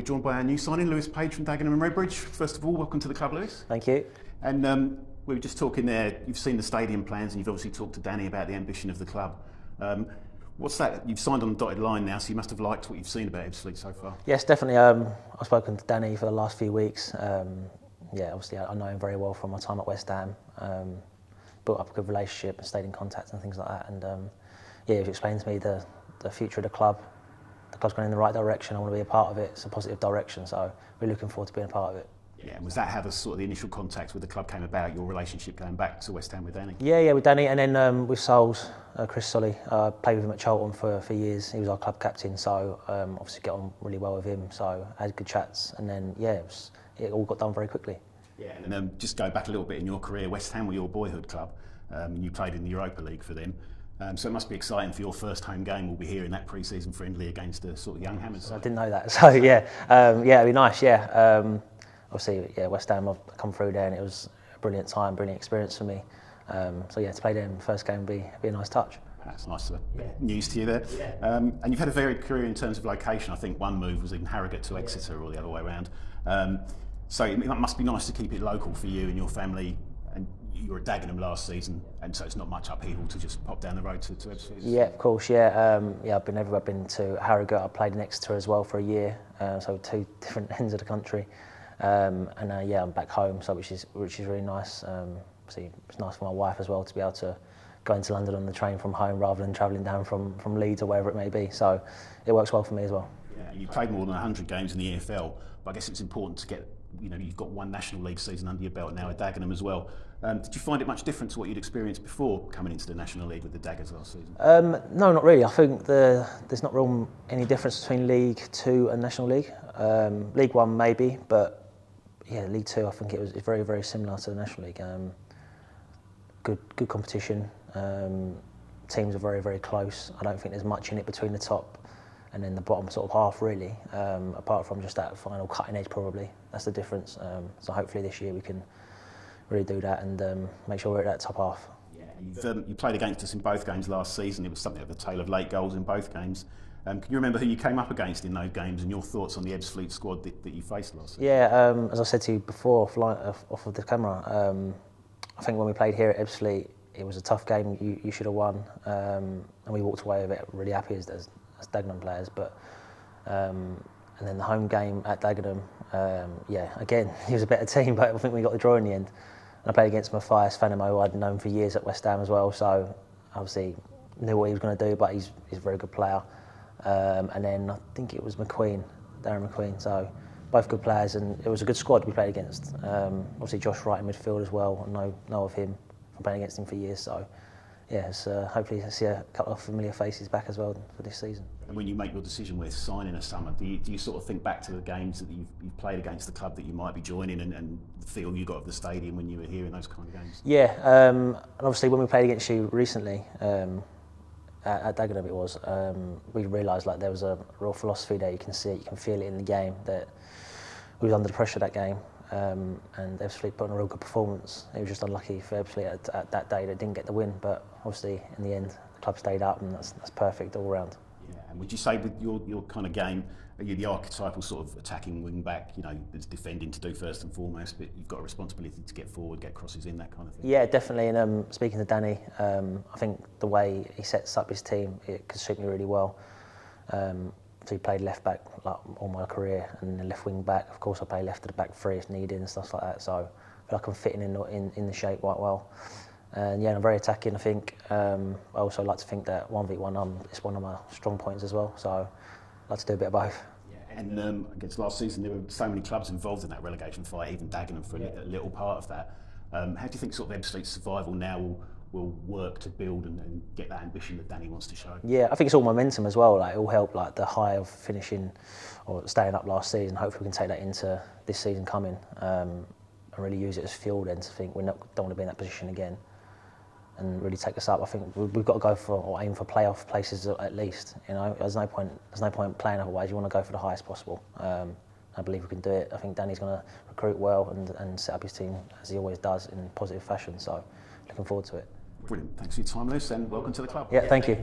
joined by our new signing, Lewis Page from Dagenham Redbridge. First of all, welcome to the club, Lewis. Thank you. And we were just talking there, you've seen the stadium plans and you've obviously talked to Danny about the ambition of the club. What's that? You've signed on the dotted line now, so you must have liked what you've seen about Ebbsfleet so far. Yes, definitely. I've spoken to Danny for the last few weeks. Yeah, obviously I know him very well from my time at West Ham. Built up a good relationship and stayed in contact and things like that. And yeah, he's explained to me the future of the club. The club's going in the right direction. I want to be a part of it. It's a positive direction, so we're looking forward to being a part of it. Yeah, and was that how the sort of the initial contacts with the club came about? Your relationship going back to West Ham with Danny? Yeah, with Danny, and then with Souls, Chris Solly. I played with him at Charlton for years. He was our club captain, so obviously get on really well with him. So I had good chats, and then yeah, it all got done very quickly. Yeah, and just go back a little bit in your career. West Ham were your boyhood club, and you played in the Europa League for them. So it must be exciting for your first home game. We'll be here in that pre-season friendly against the sort of young Hammers. I didn't know that, so yeah, yeah, it'd be nice. Yeah, obviously, yeah, West Ham. I've come through there, and it was a brilliant time, brilliant experience for me. So yeah, to play them first game would be a nice touch. That's nice news to you there. And you've had a varied career in terms of location. I think one move was in Harrogate to Exeter, or the other way around. So it must be nice to keep it local for you and your family. And you were at Dagenham last season, and so it's not much upheaval to just pop down the road to Ebbsfleet. Yeah, of course. Yeah, yeah. I've been everywhere. I've been to Harrogate. I played in Exeter as well for a year, so two different ends of the country. And yeah, I'm back home, so which is really nice. Obviously, it's nice for my wife as well to be able to go into London on the train from home rather than travelling down from Leeds or wherever it may be. So it works well for me as well. Yeah, you played more than 100 games in the EFL, but I guess it's important to get. You've got one National League season under your belt now at Dagenham as well. Did you find it much different to what you'd experienced before coming into the National League with the Daggers last season? No, not really. I think there's not really any difference between League 2 and National League. League 1 maybe, but yeah, League 2 I think it's very, very similar to the National League. Good competition. Teams are very, very close. I don't think there's much in it between the top and then the bottom sort of half really, apart from just that final cutting edge probably. That's the difference. So hopefully this year we can really do that and make sure we're at that top half. Yeah, you played against us in both games last season. It was something of a tale of late goals in both games. Can you remember who you came up against in those games and your thoughts on the Ebbsfleet squad that you faced last season? Yeah, as I said to you before, off of the camera, I think when we played here at Ebbsfleet, it was a tough game. You should have won, and we walked away with it really happy as Dagenham players. But and then the home game at Dagenham, yeah, again, he was a better team, but I think we got the draw in the end. And I played against Matthias Fanimo, who I'd known for years at West Ham as well, so obviously knew what he was going to do, but he's a very good player. And then I think it was Darren McQueen, so both good players, and it was a good squad we played against. Obviously Josh Wright in midfield as well, I know of him from playing against him for years, so yeah, hopefully I see a couple of familiar faces back as well for this season. And when you make your decision with signing a summer, do you sort of think back to the games that you've played against the club that you might be joining and the feel you got of the stadium when you were here in those kind of games? Yeah, and obviously when we played against you recently, at Dagenham it was, we realised like there was a real philosophy there. You can see it, you can feel it in the game that we was under the pressure that game, and Ebbsfleet put on a real good performance. It was just unlucky for Ebbsfleet at that day they didn't get the win, but obviously in the end the club stayed up, and that's perfect all round. Yeah, and would you say with your kind of game, are you the archetypal sort of attacking wing back? There's defending to do first and foremost, but you've got a responsibility to get forward, get crosses in, that kind of thing. Yeah, definitely. And speaking to Danny, I think the way he sets up his team, it could suit me really well. So he played left back like all my career, and then left wing back. Of course, I play left of the back three if needed and stuff like that. So I feel like I'm fitting in the shape quite well. And yeah, I'm very attacking. I think I also like to think that 1v1 it's one of my strong points as well. So I like to do a bit of both. Yeah, and against last season, there were so many clubs involved in that relegation fight, even Dagenham for a little part of that. How do you think sort of Ebbsfleet's survival now will work to build and get that ambition that Danny wants to show? Yeah, I think it's all momentum as well. Like it will help, like the high of finishing or staying up last season. Hopefully, we can take that into this season coming and really use it as fuel then to think don't want to be in that position again. And really take us up. I think we've got to go for or aim for playoff places at least. There's no point playing otherwise. You want to go for the highest possible. I believe we can do it. I think Danny's going to recruit well and set up his team as he always does in positive fashion. So looking forward to it. Brilliant. Thanks for your time, Lewis, and welcome to the club. Yeah, thank you.